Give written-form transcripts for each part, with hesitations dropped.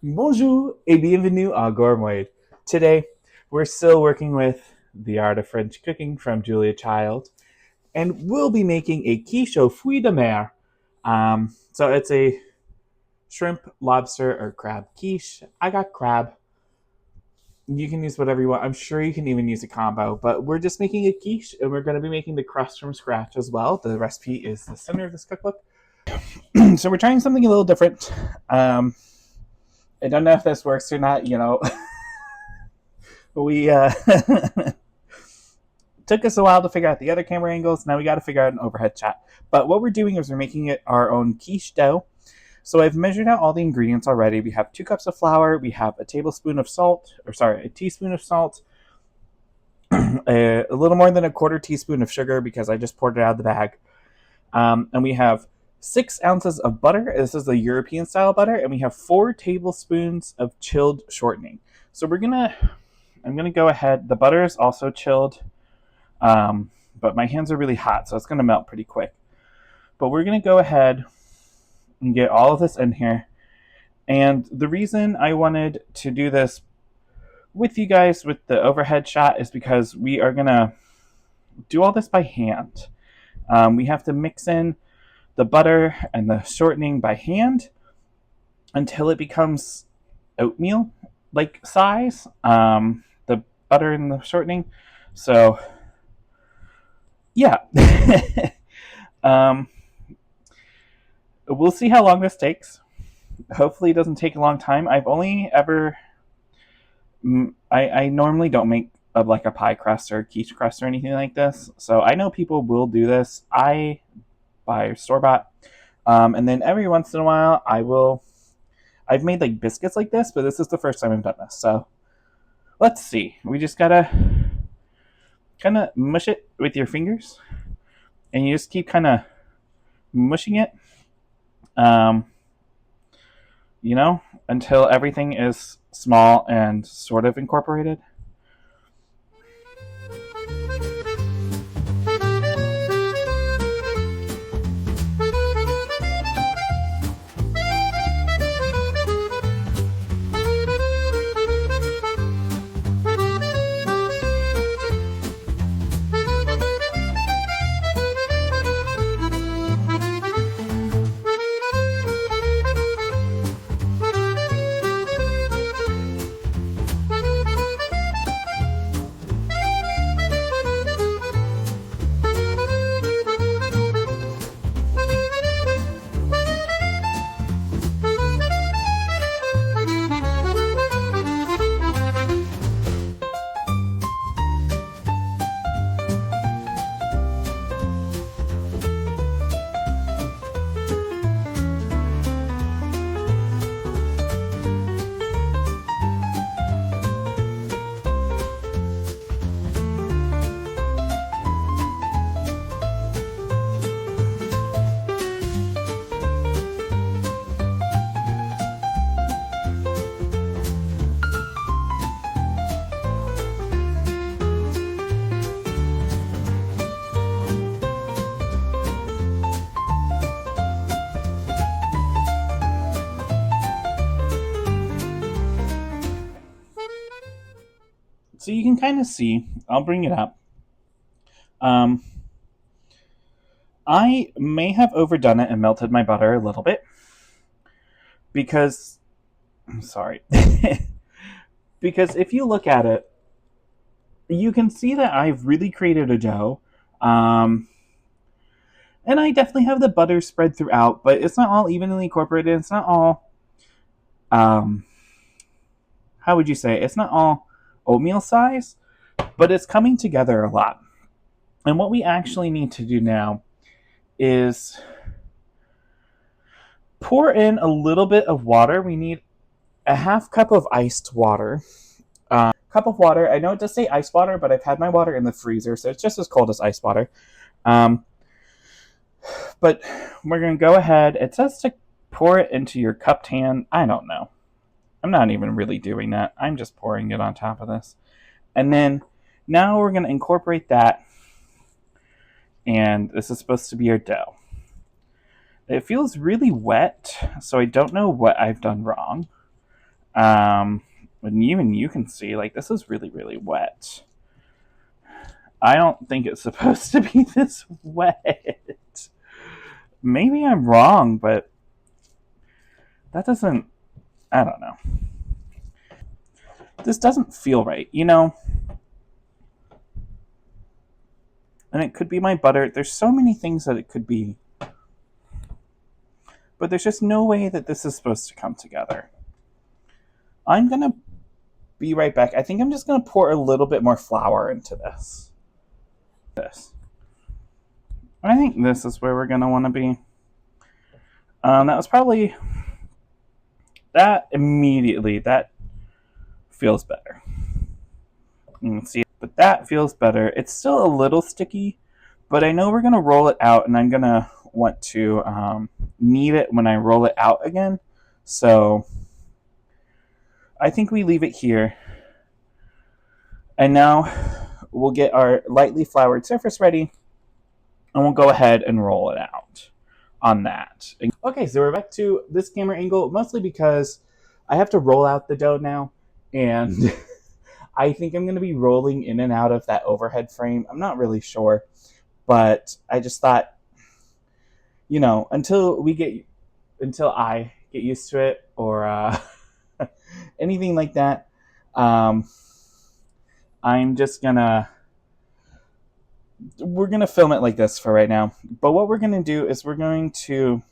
Bonjour et bienvenue à Gourmet. Today, we're still working with The Art of French Cooking from Julia Child, and we'll be making a quiche aux fruits de mer. So it's a shrimp, lobster, or crab quiche. I got crab. You can use whatever you want. I'm sure you can even use a combo, but we're just making a quiche, and we're going to be making the crust from scratch as well. The recipe is the center of this cookbook. So we're trying something a little different. I don't know if this works or not. We took us a while to figure out the other camera angles. Now we got to figure out an overhead shot. But what we're doing is we're making it our own quiche dough. So I've measured out all the ingredients already. We have 2 cups of flour. We have a teaspoon of salt, a little more than a quarter teaspoon of sugar because I just poured it out of the bag. And we have 6 ounces of butter. This is the European style butter. And we have 4 tablespoons of chilled shortening. So I'm gonna go ahead. The butter is also chilled, but my hands are really hot, so it's gonna melt pretty quick. But we're gonna go ahead and get all of this in here. And the reason I wanted to do this with you guys with the overhead shot is because we are gonna do all this by hand. We have to mix in the butter and the shortening by hand until it becomes oatmeal like size. The butter and the shortening. So yeah. um, we'll see how long this takes. Hopefully, it doesn't take a long time. I've only ever. I normally don't make like a pie crust or quiche crust or anything like this. So I know people will do this. I buy store bought. And then every once in a while, I've made like biscuits like this, but this is the first time I've done this. So let's see. We just gotta kind of mush it with your fingers, and you just keep kind of mushing it, um, until everything is small and sort of incorporated. So you can kind of see. I'll bring it up. Um, I may have overdone it and melted my butter a little bit because I'm sorry. Because if you look at it, you can see that I've really created a dough. And I definitely have the butter spread throughout, but it's not all evenly incorporated. It's not all, um, how would you say? It's not all oatmeal size, but it's coming together a lot. And what we actually need to do now is pour in a little bit of water. We need a half cup of iced water. Cup of water. I know it does say ice water, but I've had my water in the freezer, so it's just as cold as ice water. But we're going to go ahead. It says to pour it into your cupped hand. I don't know. I'm not even really doing that. I'm just pouring it on top of this. And then now we're going to incorporate that. And this is supposed to be our dough. It feels really wet, so I don't know what I've done wrong. And even you can see, like, this is really, really wet. I don't think it's supposed to be this wet. Maybe I'm wrong, but that doesn't, I don't know. This doesn't feel right, you know? And it could be my butter. There's so many things that it could be. But there's just no way that this is supposed to come together. I'm going to be right back. I think I'm just going to pour a little bit more flour into this. I think this is where we're going to want to be. That was probably... That immediately, that feels better. You can see it, but that feels better. It's still a little sticky, but I know we're going to roll it out, and I'm going to want to knead it when I roll it out again. So I think we leave it here. And now we'll get our lightly floured surface ready, and we'll go ahead and roll it out on that. Okay, so we're back to this camera angle, mostly because I have to roll out the dough now, and I think I'm going to be rolling in and out of that overhead frame. I'm not really sure, but I just thought, you know, until I get used to it, or anything like that, I'm just we're gonna film it like this for right now. But what we're gonna do is we're going to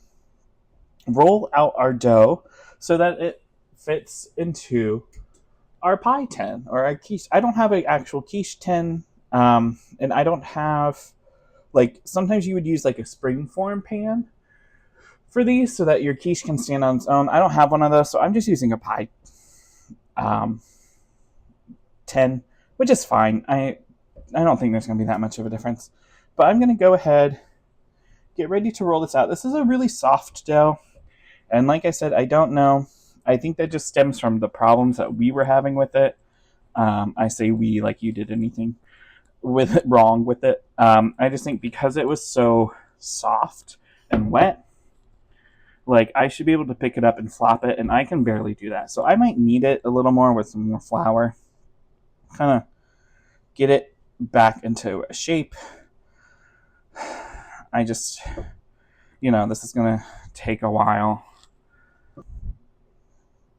roll out our dough so that it fits into our pie tin or our quiche. I don't have an actual quiche tin, and I don't have, like, sometimes you would use like a springform pan for these so that your quiche can stand on its own. I don't have one of those, so I'm just using a pie tin, which is fine. I don't think there's going to be that much of a difference. But I'm going to go ahead, get ready to roll this out. This is a really soft dough. And like I said, I don't know. I think that just stems from the problems that we were having with it. I say we like you did anything with it wrong with it. I just think because it was so soft and wet, like, I should be able to pick it up and flop it, and I can barely do that. So I might knead it a little more with some more flour. Kind of get it back into a shape. I just, you know, this is going to take a while.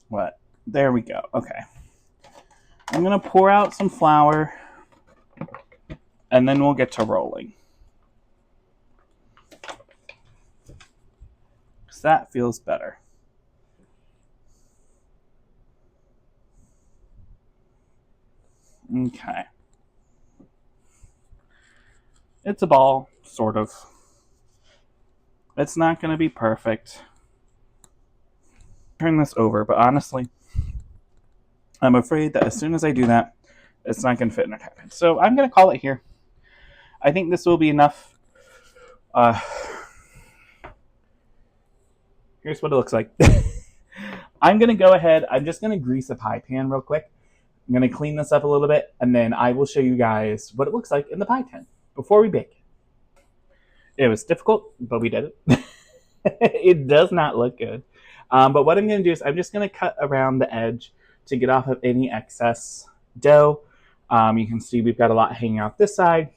What? There we go. Okay. I'm going to pour out some flour, and then we'll get to rolling. Because that feels better. Okay. It's a ball, sort of. It's not going to be perfect. Turn this over, but honestly, I'm afraid that as soon as I do that, it's not going to fit in our pattern. So I'm going to call it here. I think this will be enough. Here's what it looks like. I'm going to go ahead. I'm just going to grease a pie pan real quick. I'm going to clean this up a little bit, and then I will show you guys what it looks like in the pie tin before we bake. It was difficult, but we did it. It does not look good. But what I'm going to do is I'm just going to cut around the edge to get off of any excess dough. You can see we've got a lot hanging out this side.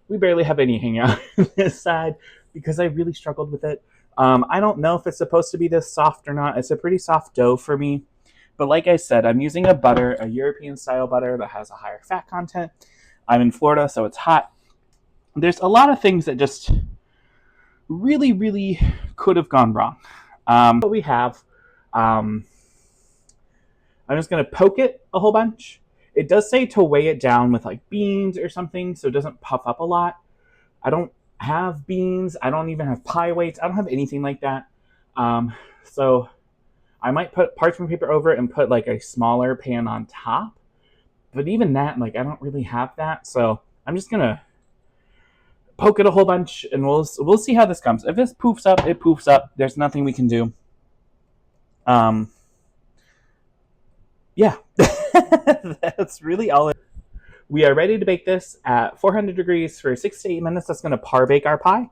We barely have any hanging out this side because I really struggled with it. I don't know if it's supposed to be this soft or not. It's a pretty soft dough for me. But like I said, I'm using a butter, a European style butter that has a higher fat content. I'm in Florida, so it's hot. There's a lot of things that just really, really could have gone wrong. What we have, I'm just going to poke it a whole bunch. It does say to weigh it down with like beans or something so it doesn't puff up a lot. I don't have beans. I don't even have pie weights. I don't have anything like that. So I might put parchment paper over it and put like a smaller pan on top. But even that, like, I don't really have that. So I'm just going to poke it a whole bunch, and we'll see how this comes. If this poofs up, it poofs up. There's nothing we can do. Yeah. That's really all. We are ready to bake this at 400 degrees for 6 to 8 minutes. That's going to par bake our pie.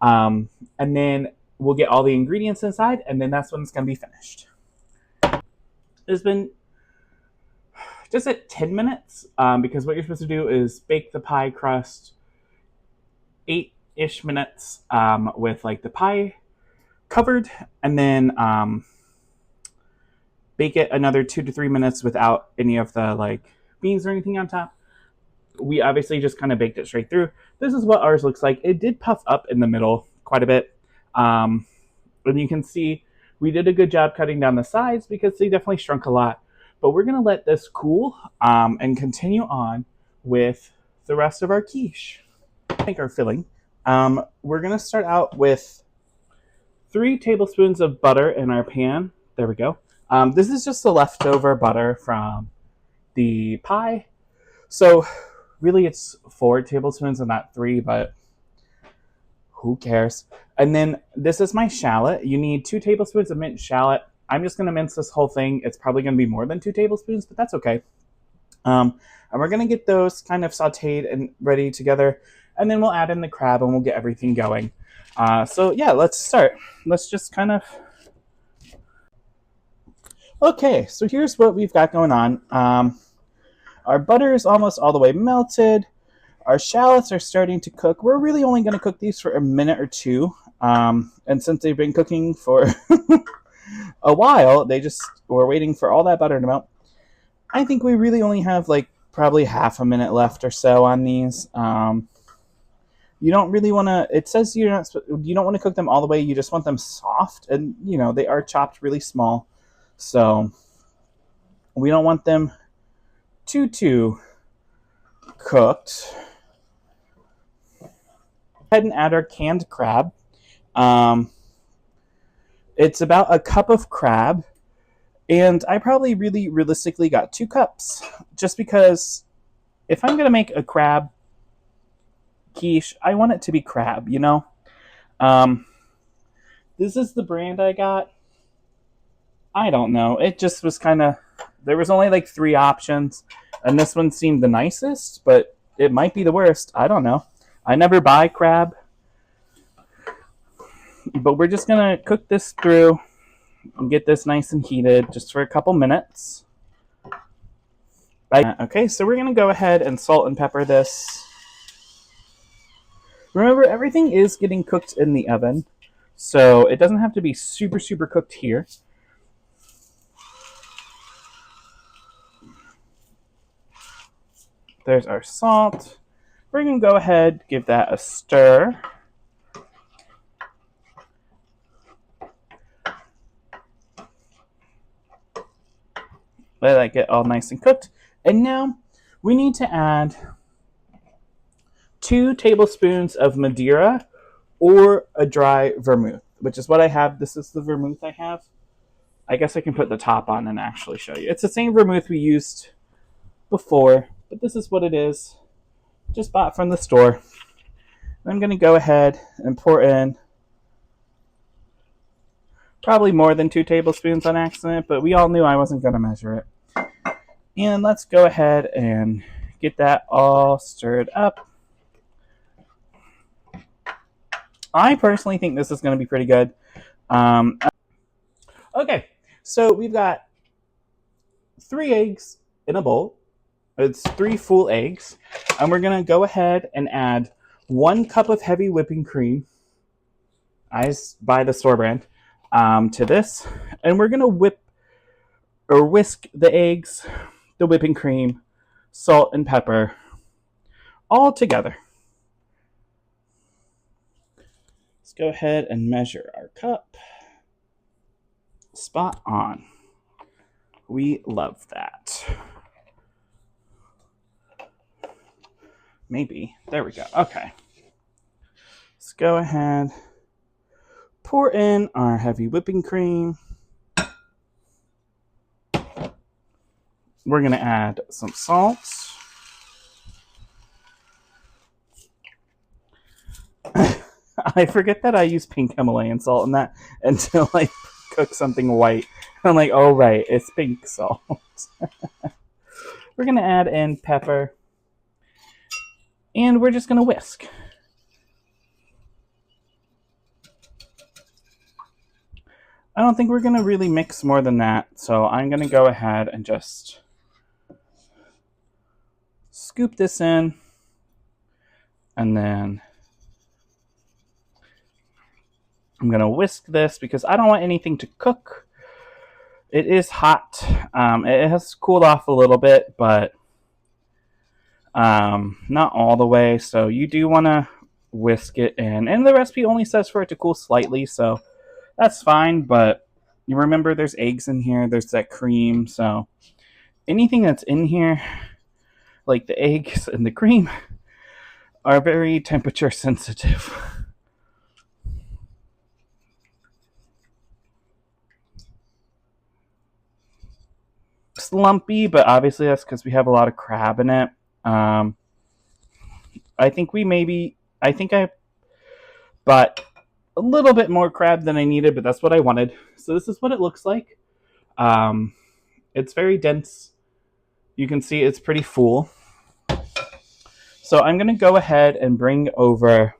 And then we'll get all the ingredients inside, and then that's when it's going to be finished. has been just at 10 minutes because what you're supposed to do is bake the pie crust 8-ish minutes with like the pie covered, and then bake it another 2 to 3 minutes without any of the like beans or anything on top. We obviously just kind of baked it straight through. This is what ours looks like. It did puff up in the middle quite a bit. And you can see we did a good job cutting down the sides because they definitely shrunk a lot. But we're going to let this cool and continue on with the rest of our quiche. Make our filling. We're going to start out with 3 tablespoons of butter in our pan. There we go. This is just the leftover butter from the pie. So really it's 4 tablespoons and not 3, but who cares? And then this is my shallot. You need 2 tablespoons of minced shallot. I'm just going to mince this whole thing. It's probably going to be more than 2 tablespoons, but that's okay. And we're going to get those kind of sauteed and ready together. And then we'll add in the crab and we'll get everything going. So yeah, let's start. Let's just kind of... Okay, so here's what we've got going on. Our butter is almost all the way melted. Our shallots are starting to cook. We're really only going to cook these for a minute or 2. And since they've been cooking for a while, we're waiting for all that butter to melt. I think we really only have like probably half a minute left or so on these. You don't really want to, it says you don't want to cook them all the way. You just want them soft, and you know, they are chopped really small. So we don't want them too cooked. Go ahead and add our canned crab. It's about a cup of crab, and I probably really realistically got 2 cups, just because if I'm gonna make a crab quiche, I want it to be crab, you know. This is the brand I got. I don't know. It just was kind of, there was only like 3 options, and this one seemed the nicest, but it might be the worst. I don't know. I never buy crab, but we're just gonna cook this through and get this nice and heated just for a couple minutes. Okay, so we're gonna go ahead and salt and pepper this. Remember, everything is getting cooked in the oven, so it doesn't have to be super cooked here. There's our salt. We're going to go ahead, give that a stir. Let that get all nice and cooked. And now we need to add 2 tablespoons of Madeira or a dry vermouth, which is what I have. This is the vermouth I have. I guess I can put the top on and actually show you. It's the same vermouth we used before, but this is what it is. Just bought from the store. I'm going to go ahead and pour in probably more than 2 tablespoons on accident, but we all knew I wasn't going to measure it. And let's go ahead and get that all stirred up. I personally think this is going to be pretty good. Okay, so we've got 3 eggs in a bowl. It's 3 full eggs. And we're going to go ahead and add 1 cup of heavy whipping cream. I buy the store brand to this. And we're going to whisk the eggs, the whipping cream, salt, and pepper all together. Let's go ahead and measure our cup. Spot on. We love that. Maybe. There we go. Okay. Let's go ahead. Pour in our heavy whipping cream. We're going to add some salt. I forget that I use pink Himalayan salt in that until I cook something white. I'm like, oh right, it's pink salt. We're going to add in pepper. And we're just going to whisk. I don't think we're going to really mix more than that. So I'm going to go ahead and just scoop this in. And then I'm going to whisk this because I don't want anything to cook. It is hot. It has cooled off a little bit, but not all the way. So you do want to whisk it in. And the recipe only says for it to cool slightly, so that's fine. But you remember there's eggs in here. There's that cream. So anything that's in here, like the eggs and the cream, are very temperature sensitive. It's lumpy, but obviously that's because we have a lot of crab in it. I think I bought a little bit more crab than I needed, but that's what I wanted. So this is what it looks like. It's very dense. You can see it's pretty full. So I'm going to go ahead and bring over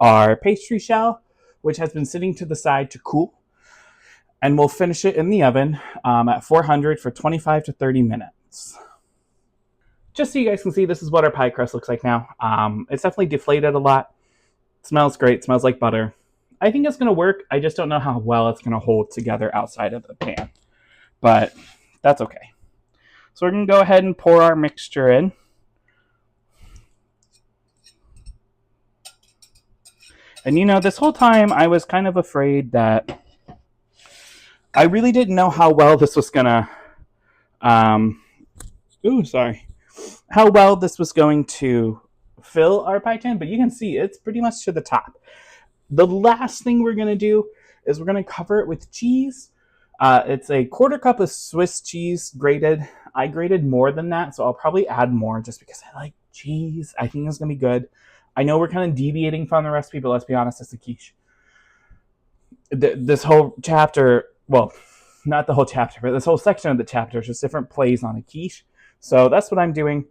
our pastry shell, which has been sitting to the side to cool. And we'll finish it in the oven at 400 for 25 to 30 minutes. Just so you guys can see, this is what our pie crust looks like now. It's definitely deflated a lot. It smells great. It smells like butter. I think it's going to work. I just don't know how well it's going to hold together outside of the pan. But that's okay. So we're going to go ahead and pour our mixture in. And you know, this whole time I was kind of afraid that I really didn't know how well this was going to... how well this was going to fill our pie tin, but you can see it's pretty much to the top. The last thing we're going to do is we're going to cover it with cheese. It's a 1/4 cup of Swiss cheese grated. I grated more than that, so I'll probably add more just because I like cheese. I think it's going to be good. I know we're kind of deviating from the recipe, but let's be honest, it's a quiche. This whole chapter, well, not the whole chapter, but this whole section of the chapter is just different plays on a quiche. So that's what I'm doing.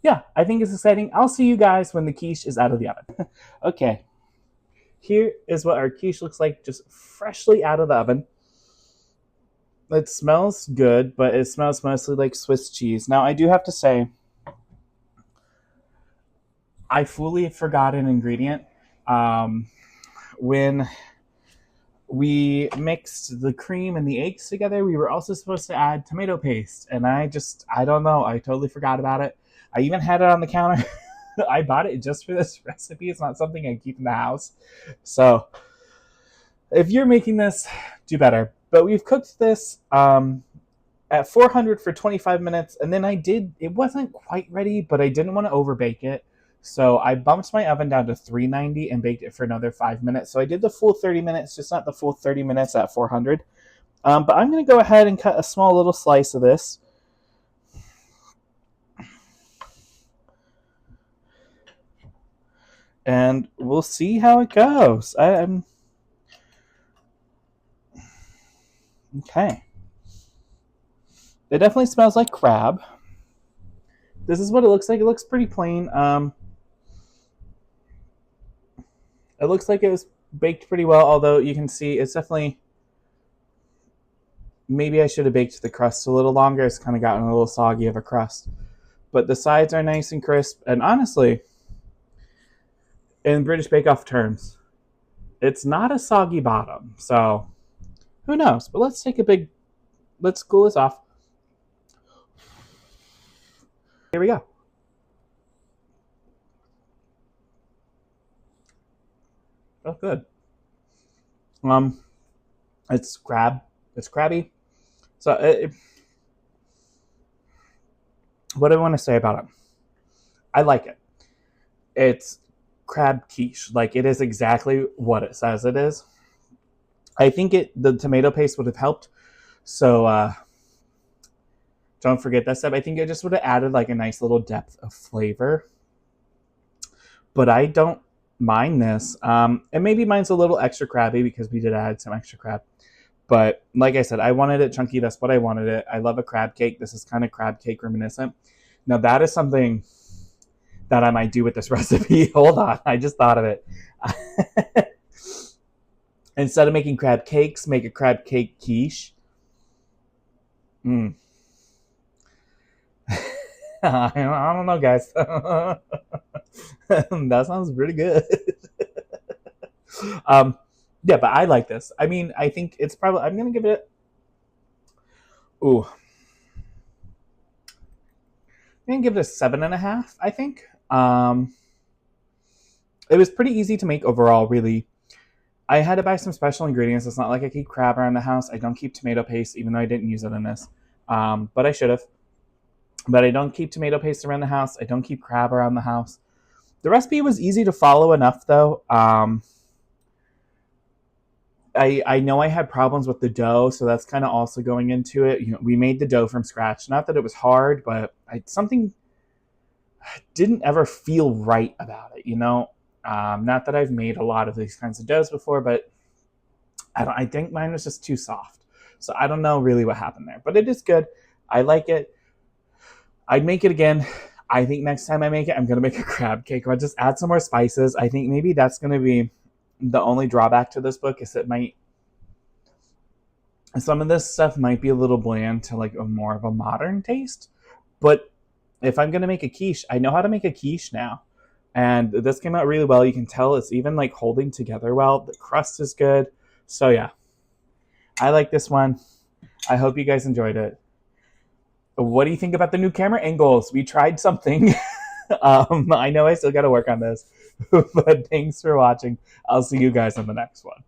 Yeah, I think it's exciting. I'll see you guys when the quiche is out of the oven. Okay, here is what our quiche looks like, just freshly out of the oven. It smells good, but it smells mostly like Swiss cheese. Now, I do have to say, I fully forgot an ingredient. When we mixed the cream and the eggs together, we were also supposed to add tomato paste. And I don't know. I totally forgot about it. I even had it on the counter. I bought it just for this recipe. It's not something I keep in the house. So if you're making this, do better. But we've cooked this at 400 for 25 minutes. And then it wasn't quite ready, but I didn't want to overbake it. So I bumped my oven down to 390 and baked it for another 5 minutes. So I did the full 30 minutes, just not the full 30 minutes at 400. But I'm going to go ahead and cut a small little slice of this. And we'll see how it goes. Okay. It definitely smells like crab. This is what it looks like. It looks pretty plain. It looks like it was baked pretty well, although you can see it's definitely... Maybe I should have baked the crust a little longer. It's kind of gotten a little soggy of a crust. But the sides are nice and crisp. And honestly, in British Bake Off terms, it's not a soggy bottom. So, who knows? But let's cool this off. Here we go. Oh, good. It's crabby. So, what do I want to say about it? I like it. It's crab quiche. Like, it is exactly what it says it is. I think the tomato paste would have helped. So, don't forget that step. I think it just would have added like a nice little depth of flavor. But I don't mind this. And maybe mine's a little extra crabby because we did add some extra crab. But like I said, I wanted it chunky. That's what I wanted it. I love a crab cake. This is kind of crab cake reminiscent. Now that is something that I might do with this recipe. Hold on. I just thought of it. Instead of making crab cakes, make a crab cake quiche. Mm. I don't know, guys. That sounds pretty good. um, yeah, but I like this. I mean, I think it's probably. I'm gonna give it. Ooh, I'm gonna give it a 7.5. I think. It was pretty easy to make overall. Really, I had to buy some special ingredients. It's not like I keep crab around the house. I don't keep tomato paste, even though I didn't use it in this. But I should have. But I don't keep tomato paste around the house. I don't keep crab around the house. The recipe was easy to follow enough, though. I know I had problems with the dough, so that's kind of also going into it. We made the dough from scratch. Not that it was hard, but something didn't ever feel right about it. Not that I've made a lot of these kinds of doughs before, but I think mine was just too soft. So I don't know really what happened there, but it is good. I like it. I'd make it again. I think next time I make it, I'm gonna make a crab cake. I'll just add some more spices. I think maybe that's gonna be the only drawback to this book, is it might some of this stuff might be a little bland to like a more of a modern taste. But if I'm gonna make a quiche, I know how to make a quiche now. And this came out really well. You can tell it's even like holding together well. The crust is good. So yeah, I like this one. I hope you guys enjoyed it. What do you think about the new camera angles? We tried something. I know I still got to work on this. But thanks for watching. I'll see you guys on the next one.